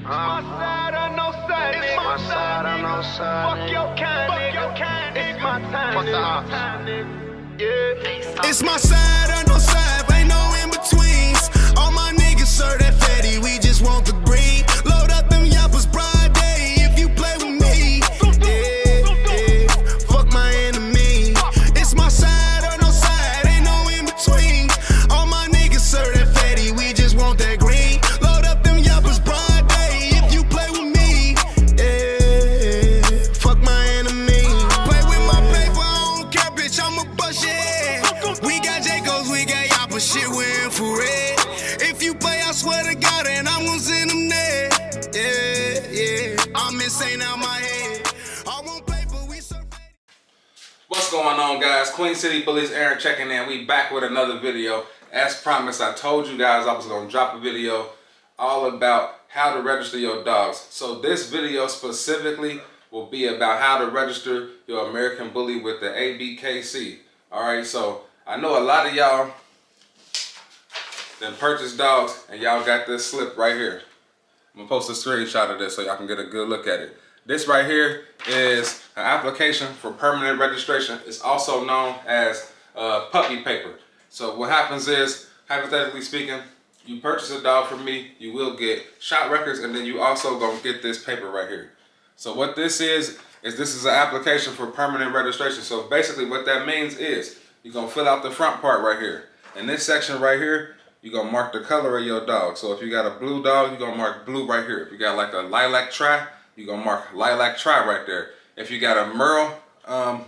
my side or no side, nigga. It's my side or no side, fuck your kind, nigga. It's my time, nigga. Yeah. It's my side or no side, ain't no in betweens. All my niggas serve that fatty, we just want the green. Load up them yappers, broad day, if you play with me. Yeah, fuck my enemy. It's my side or no side, ain't no in betweens. All my niggas serve that fatty, we just want that green. Load up them yappers, broad day, if you play with me. Yeah, fuck my enemy. Play with my paper, I don't care, bitch, I'ma bust your head. We got Jacobs, we got Yappa, shit, we're infrared. If you play, I swear to God, and I'm gon' send them there. Yeah, I'm insane out my head. I want paper, we so ready. What's going on, guys? Queen City Bullies, Aaron checking in. We back with another video. As promised, I told you guys I was gonna drop a video all about how to register your dogs. So this video specifically will be about how to register your American Bully with the ABKC. Alright, so I know a lot of y'all then purchased dogs and y'all got this slip right here. I'm gonna post a screenshot of this so y'all can get a good look at it. This right here is an application for permanent registration. It's also known as puppy paper. So what happens is, hypothetically speaking, you purchase a dog from me, you will get shot records, and then you also gonna get this paper right here. So what this is this is an application for permanent registration. So basically what that means is you're gonna fill out the front part right here. In this section right here, you're gonna mark the color of your dog. So if you got a blue dog, you're gonna mark blue right here. If you got like a lilac tri, you're gonna mark lilac tri right there. If you got a merle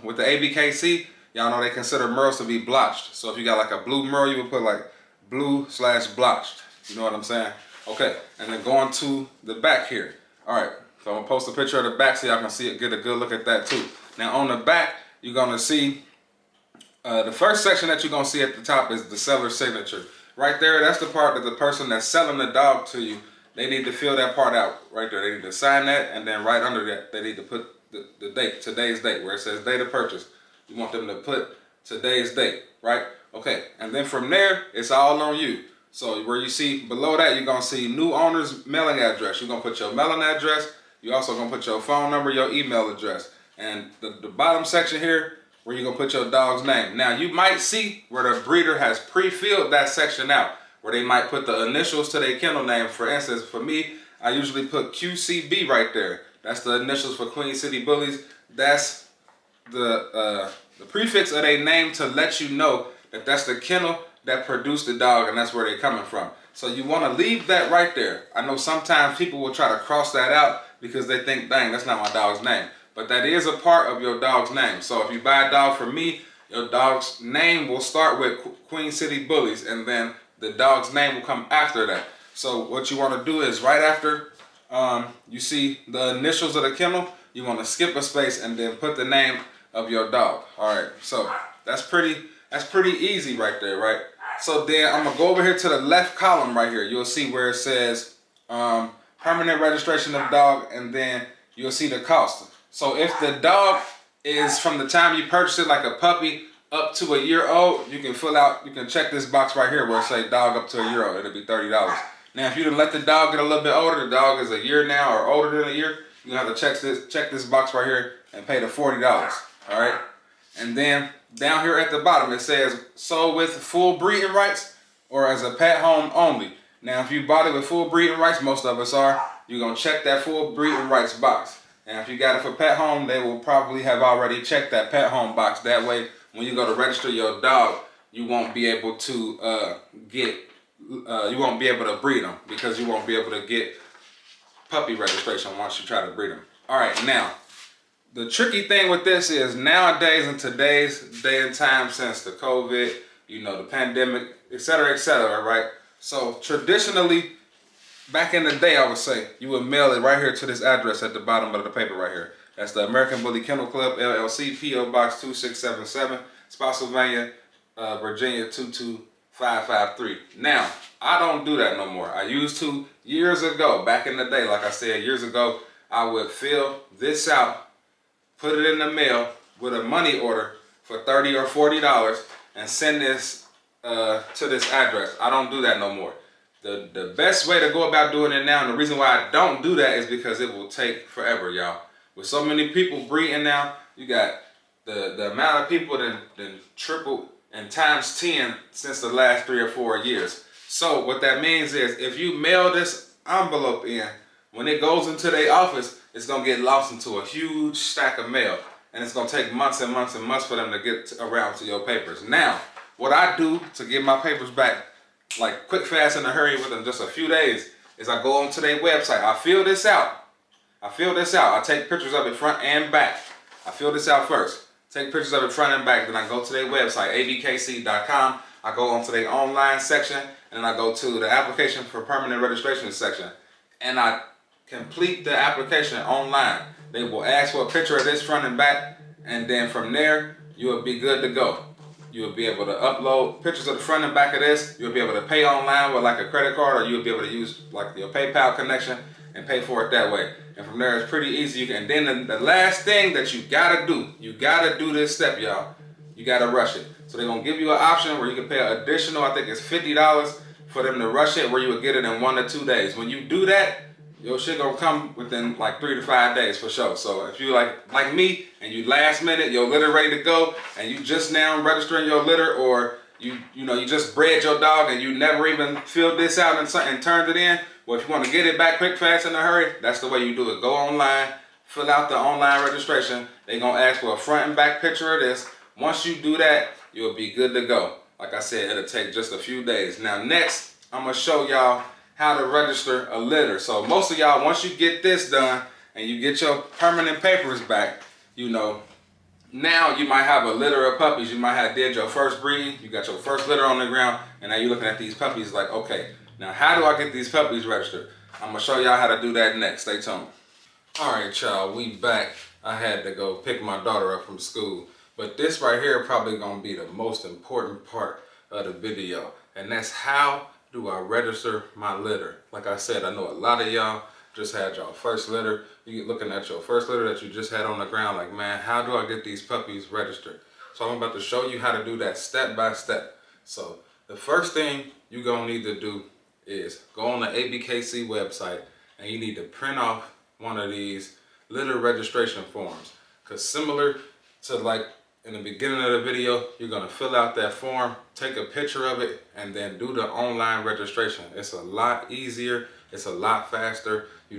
with the ABKC, y'all know they consider merles to be blotched. So if you got like a blue merle, you would put like blue/blotched. You know what I'm saying? Okay, and then going to the back here. All right, so I'm gonna post a picture of the back so y'all can see it, get a good look at that too. Now on the back, you're gonna see the first section that you're gonna see at the top is the seller's signature. Right there, that's the part that the person that's selling the dog to you, they need to fill that part out right there. They need to sign that, and then right under that, they need to put the date, today's date, where it says date of purchase. You want them to put today's date, right? Okay, and then from there, it's all on you. So where you see below that, you're gonna see new owner's mailing address. You're gonna put your mailing address. You're also gonna put your phone number, your email address. And the bottom section here, where you're gonna put your dog's name. Now you might see where the breeder has pre-filled that section out, where they might put the initials to their kennel name. For instance, for me, I usually put QCB right there. That's the initials for Queen City Bullies. That's the prefix of their name to let you know that that's the kennel that produced the dog and that's where they're coming from. So you want to leave that right there. I know sometimes people will try to cross that out because they think, dang, that's not my dog's name. But that is a part of your dog's name. So if you buy a dog from me, your dog's name will start with Queen City Bullies, and then the dog's name will come after that. So what you want to do is right after you see the initials of the kennel, you want to skip a space and then put the name of your dog. All right, so that's pretty easy right there, right? So then I'm gonna go over here to the left column right here. You'll see where it says permanent registration of dog, and then you'll see the cost. So if the dog is from the time you purchase it, like a puppy, up to a year old, you can check this box right here where it says dog up to a year old. It'll be $30. Now if you done let the dog get a little bit older, the dog is a year now or older than a year, you have to check this box right here and pay the $40. All right, and then down here at the bottom it says sold with full breeding rights or as a pet home only. Now if you bought it with full breeding rights, most of us are, you're gonna check that full breeding rights box. And if you got it for pet home, they will probably have already checked that pet home box. That way, when you go to register your dog, you won't be able to you won't be able to breed them, because you won't be able to get puppy registration once you try to breed them. All right, now, the tricky thing with this is nowadays, in today's day and time, since the COVID, you know, the pandemic, etc., right? So traditionally, back in the day, I would say, you would mail it right here to this address at the bottom of the paper right here. That's the American Bully Kennel Club, LLC, P.O. Box 2677, Spotsylvania, Virginia 22553. Now, I don't do that no more. I used to years ago, back in the day, like I said, years ago, I would fill this out, put it in the mail with a money order for $30 or $40 and send this to this address. I don't do that no more. The best way to go about doing it now, and the reason why I don't do that is because it will take forever, y'all. With so many people breeding now, you got the amount of people that tripled and times 10 since the last 3 or 4 years. So what that means is if you mail this envelope in, when it goes into their office, it's gonna get lost into a huge stack of mail. And it's gonna take months and months and months for them to get around to your papers. Now, what I do to get my papers back, like quick, fast, in a hurry within just a few days, is I go onto their website. I fill this out. I take pictures of it front and back. I fill this out first. Take pictures of it front and back. Then I go to their website, abkc.com. I go onto their online section, and then I go to the application for permanent registration section. And I complete the application online. They will ask for a picture of this front and back, and then from there, you will be good to go. You will be able to upload pictures of the front and back of this. You'll be able to pay online with like a credit card, or you'll be able to use like your PayPal connection and pay for it that way. And from there, it's pretty easy. And then the last thing that you gotta do this step, y'all. You gotta rush it. So they're gonna give you an option where you can pay an additional, I think it's $50 for them to rush it, where you would get it in 1 to 2 days. When you do that, your shit gonna come within like 3 to 5 days for sure. So if you like me and you last minute, your litter ready to go, and you just now registering your litter, or you just bred your dog and you never even filled this out and turned it in. Well, if you want to get it back quick, fast, in a hurry, that's the way you do it. Go online, fill out the online registration. They're gonna ask for a front and back picture of this. Once you do that, you'll be good to go. Like I said, it'll take just a few days. Now next, I'm gonna show y'all how to register a litter. So most of y'all, once you get this done and you get your permanent papers back, now you might have a litter of puppies. You might have did your first breed, you got your first litter on the ground, and now you're looking at these puppies like, okay, now how do I get these puppies registered? I'm gonna show y'all how to do that next. Stay tuned. All right, y'all, we back. I had to go pick my daughter up from school, but this right here probably gonna be the most important part of the video, and that's how do I register my litter. Like I said, I know a lot of y'all just had your first litter. You get looking at your first litter that you just had on the ground like, man, how do I get these puppies registered? So I'm about to show you how to do that step by step. So the first thing you're gonna need to do is go on the ABKC website, and you need to print off one of these litter registration forms. Cause similar to like in the beginning of the video, you're gonna fill out that form, take a picture of it, and then do the online registration. It's a lot easier, it's a lot faster. What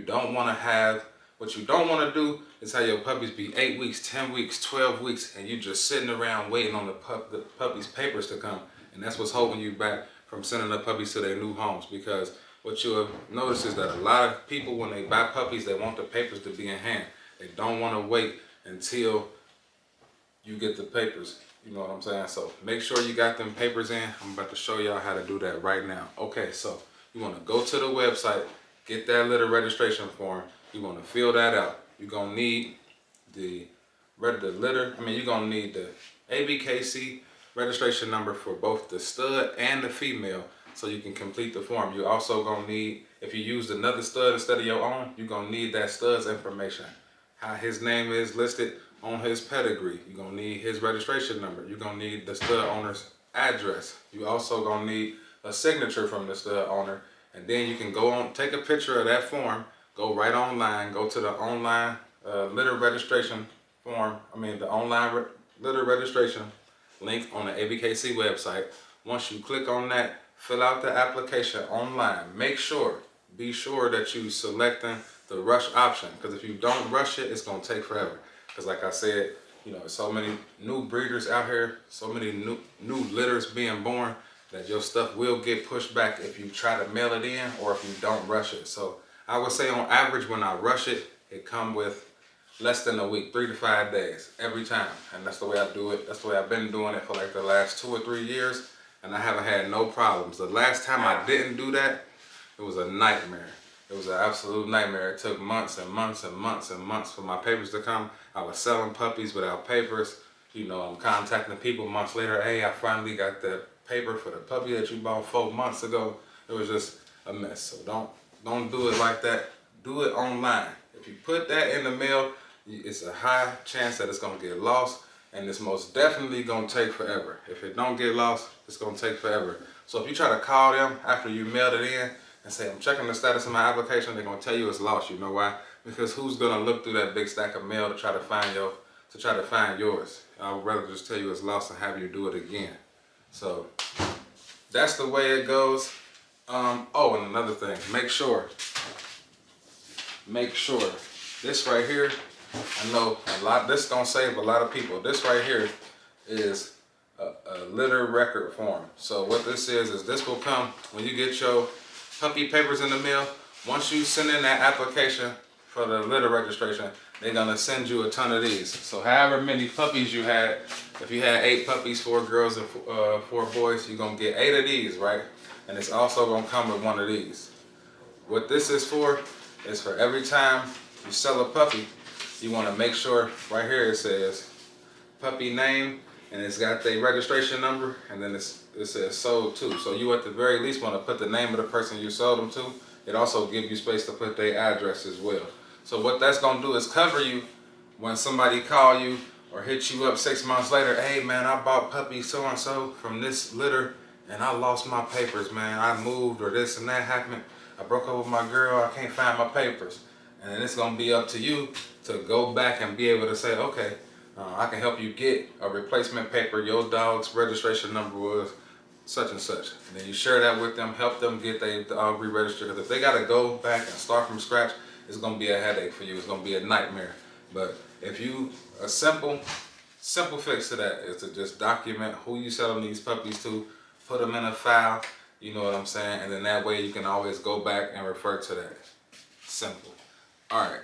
you don't wanna do is have your puppies be 8 weeks, 10 weeks, 12 weeks, and you just sitting around waiting on the puppies' papers to come. And that's what's holding you back from sending the puppies to their new homes. Because what you'll notice is that a lot of people, when they buy puppies, they want the papers to be in hand. They don't wanna wait until you get the papers, you know what I'm saying? So make sure you got them papers in. I'm about to show y'all how to do that right now. Okay, so you wanna go to the website, get that litter registration form. You wanna fill that out. You're gonna need you're gonna need the ABKC registration number for both the stud and the female, so you can complete the form. You're also gonna need, if you used another stud instead of your own, you're gonna need that stud's information. How his name is listed on his pedigree. You're gonna need his registration number. You're gonna need the stud owner's address. You also gonna need a signature from the stud owner. And then you can go on, take a picture of that form, go right online, go to the online litter registration form, the online litter registration link on the ABKC website. Once you click on that, fill out the application online. Be sure that you selecting the rush option, because if you don't rush it, it's gonna take forever. Because like I said, so many new breeders out here, so many new litters being born, that your stuff will get pushed back if you try to mail it in or if you don't rush it. So I would say on average, when I rush it, it come with less than a week, 3 to 5 days every time. And that's the way I do it. That's the way I've been doing it for like the last 2 or 3 years, and I haven't had no problems. The last time I didn't do that, it was a nightmare. It was an absolute nightmare. It took months and months and months and months for my papers to come. I was selling puppies without papers. I'm contacting people months later. Hey, I finally got the paper for the puppy that you bought 4 months ago. It was just a mess. So don't do it like that. Do it online. If you put that in the mail, it's a high chance that it's gonna get lost, and it's most definitely gonna take forever. If it don't get lost, it's gonna take forever. So if you try to call them after you mailed it in and say, I'm checking the status of my application, they're gonna tell you it's lost. You know why? Because who's gonna look through that big stack of mail to try to find yours? I would rather just tell you it's lost and have you do it again. So that's the way it goes. Oh, and another thing, make sure this right here, I know this gonna save a lot of people. This right here is a litter record form. So what this is this will come when you get your puppy papers in the mail. Once you send in that application for the litter registration, they're gonna send you a ton of these. So however many puppies you had, if you had 8 puppies, 4 girls and 4 boys, you're gonna get 8 of these, right? And it's also gonna come with one of these. What this is for every time you sell a puppy, you wanna make sure right here it says puppy name, and it's got the registration number, and then it says sold to. So you at the very least want to put the name of the person you sold them to. It also gives you space to put their address as well. So what that's going to do is cover you when somebody call you or hit you up 6 months later. Hey man, I bought puppy so-and-so from this litter and I lost my papers, man. I moved or this and that happened. I broke up with my girl, I can't find my papers. And then it's going to be up to you to go back and be able to say, okay, I can help you get a replacement paper. Your dog's registration number was such and such. And then you share that with them, help them get their dog re-registered. Because if they got to go back and start from scratch, it's going to be a headache for you. It's going to be a nightmare. But if a simple fix to that is to just document who you selling these puppies to, put them in a file, you know what I'm saying? And then that way you can always go back and refer to that. Simple. All right.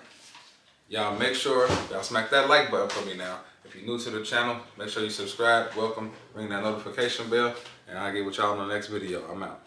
Y'all make sure y'all smack that like button for me now. If you're new to the channel, make sure you subscribe, welcome, ring that notification bell, and I'll get with y'all in the next video. I'm out.